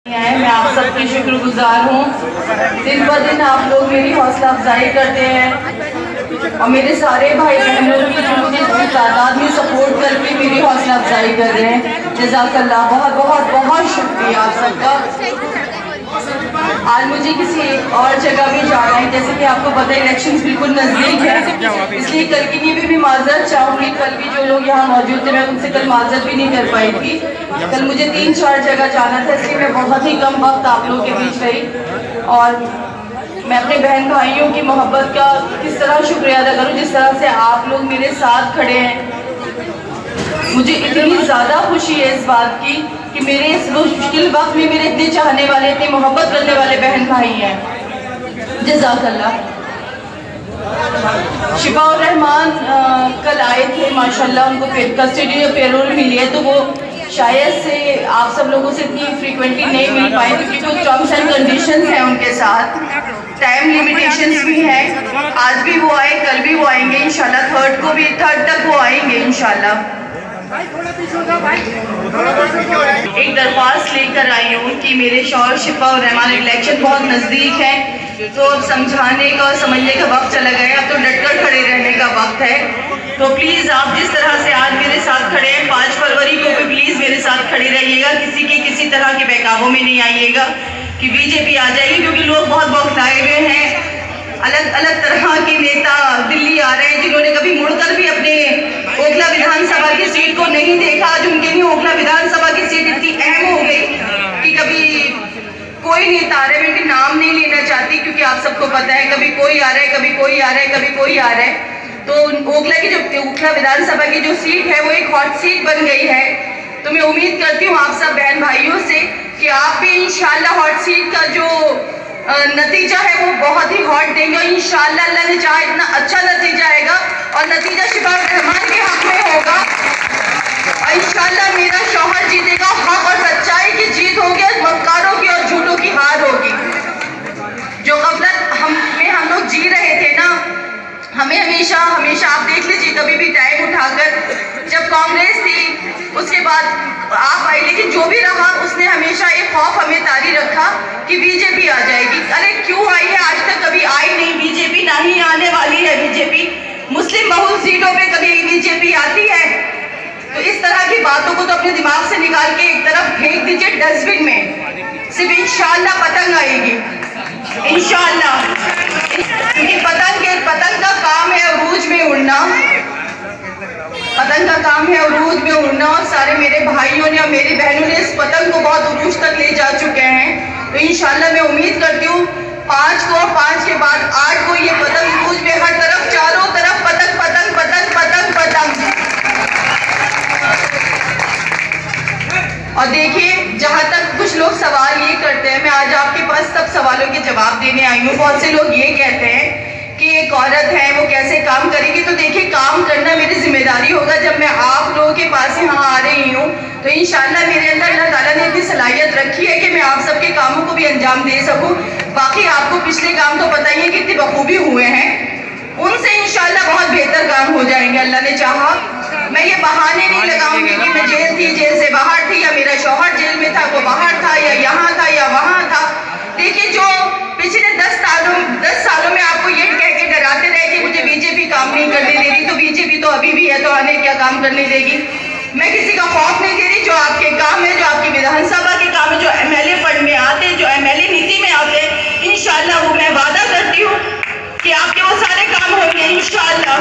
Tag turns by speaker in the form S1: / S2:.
S1: मैं आप सबकी शुक्रगुजार हूँ। दिन ब दिन आप लोग मेरी हौसला अफजाई करते हैं और मेरे सारे भाई बहनों की जो मुझे इतनी तादाद में सपोर्ट करके मेरी हौसला अफजाई कर रहे हैं। जज़ाकल्लाह, बहुत बहुत बहुत शुक्रिया आप सबका। आज मुझे किसी और जगह भी जाना है, जैसे कि आपको पता है इलेक्शंस बिल्कुल नज़दीक है, इसलिए कल के लिए भी माजरत चाहूँगी। कल भी जो लोग यहाँ मौजूद थे मैं उनसे कल माजरत भी नहीं कर पाई थी। कल मुझे 3-4 जगह जाना था, इसलिए मैं बहुत ही कम वक्त आप लोगों के बीच रही। और मैं अपने बहन भाइयों की मोहब्बत का किस तरह शुक्रिया अदा करूँ जिस तरह से आप लोग मेरे साथ खड़े हैं। मुझे इतनी ज़्यादा खुशी है इस बात की कि मेरे इस मुश्किल वक्त में मेरे इतने चाहने वाले, इतने मोहब्बत करने वाले बहन भाई हैं। जज़ाकल्लाह। शिफाउर रहमान कल आए थे, माशाल्लाह उनको कस्टडी और पेरोल मिली है, तो वो शायद से आप सब लोगों से इतनी फ्रीक्वेंटली नहीं मिल पाए क्योंकि कुछ टर्म्स एंड कंडीशंस हैं उनके साथ, टाइम लिमिटेशंस भी हैं। आज भी वो आए, कल भी वो आएंगे इंशाल्लाह, थर्ड तक वो आएंगे इंशाल्लाह। एक दरख्वास्त लेकर आई हूँ कि मेरे शौहर शिफाउर रहमान, इलेक्शन बहुत नज़दीक है, तो अब समझाने का और समझने का वक्त चला गया, अब तो डटकर खड़े रहने का वक्त है। तो प्लीज़ आप जिस तरह से आज मेरे साथ खड़े हैं, 5 फरवरी को भी प्लीज़ मेरे साथ खड़े रहिएगा। किसी तरह के बहकावों में नहीं आइएगा कि बीजेपी आ जाएगी, क्योंकि लोग बहुत बौखलाए हुए हैं। अलग अलग तरह के नेता दिल्ली आ रहे हैं जिन्होंने कभी मुड़कर भी अपने ओखला विधानसभा की सीट को नहीं देखा। आज उनके लिए ओखला विधानसभा की सीट इतनी अहम हो गई कि कभी कोई नेता आ रहा है, मैं इनके नाम नहीं लेना चाहती क्योंकि आप सबको पता है कभी कोई आ रहा है, कभी कोई आ रहा है, कभी कोई आ रहा है। तो ओखला की जो ओखला विधानसभा की जो सीट है वो एक हॉट सीट बन गई है। तो मैं उम्मीद करती हूँ आप सब बहन भाइयों से कि आप भी इंशाल्लाह हॉट सीट का जो नतीजा है वो बहुत ही हॉट देंगे और इंशाल्लाह अल्लाह ने चाहा इतना अच्छा नतीजा आएगा और नतीजा शिफाउर रहमान के हक में होगा और इंशाल्लाह मेरा शौहर जीतेगा। हक और सच्चाई की जीत होगी और मक्कारों की और झूठों की हार होगी। जो गफलत हम लोग जी रहे थे ना, हमें हमेशा आप देख लीजिए कभी भी टाइम उठाकर, जब कांग्रेस थी उसके बाद आप आई, लेकिन जो भी रहा उसने हमेशा एक खौफ हमें तारी रखा कि बीजेपी आ जाएगी। अरे क्यों आई है? आज तक कभी आई नहीं बीजेपी, ना ही आने वाली है बीजेपी। मुस्लिम बहुल सीटों पे कभी बीजेपी आती है? तो इस तरह की बातों को तो अपने दिमाग से निकाल के एक तरफ फेंक दीजिए डस्टबिन में। सिर्फ इंशाल्लाह पतंग आएगी, इंशाल्लाह, क्योंकि पतंग का काम है उरूज में उड़ना, पतंग का काम है उरूज में उड़ना। और सारे मेरे भाइयों ने और मेरी बहनों ने इस पतंग को बहुत उरूज तक ले जा चुके हैं। तो इंशाल्लाह मैं उम्मीद करती हूँ 5 को, 5 के बाद 8 को ये पतंग उरूज में हर तरफ, चारों तरफ पतंग पतंग पतंग पतंग पतंग। और देखिए, जहाँ तक कुछ लोग सवाल ये करते हैं, मैं आज आपके पास सब सवालों के जवाब देने आई हूँ। बहुत से लोग ये कहते हैं कि एक औरत है वो कैसे काम करेगी। तो देखिए, काम करना मेरी जिम्मेदारी होगा। जब मैं आप लोगों के पास यहाँ आ रही हूँ तो इंशाल्लाह मेरे अंदर अल्लाह ताला ने इतनी सलाहियत रखी है कि मैं आप सबके कामों को भी अंजाम दे सकूँ। बाकी आपको पिछले काम तो पता ही है कितने बखूबी हुए हैं, उनसे इंशाल्लाह बहुत बेहतर काम हो जाएंगे अल्लाह ने चाहा। मैं ये बहाने नहीं लगाऊंगी कि मैं जेल थी, जेल से बाहर थी, या मेरा शौहर जेल में था, वो बाहर था, या यहाँ था या वहाँ था। देखिए, जो पिछले 10 सालों में आपको ये कह के डराते रहे कि मुझे बीजेपी काम नहीं करने दे रही, तो बीजेपी तो अभी भी है, तो आने क्या काम करने देगी। मैं किसी का खौफ नहीं दे रही। जो आपके काम है, जो आपकी विधानसभा के काम है, जो MLA फंड में आते हैं, जो MLA नीति में आते हैं, इंशाल्लाह वो मैं वादा करती हूँ कि आपके वो सारे काम होंगे इंशाल्लाह।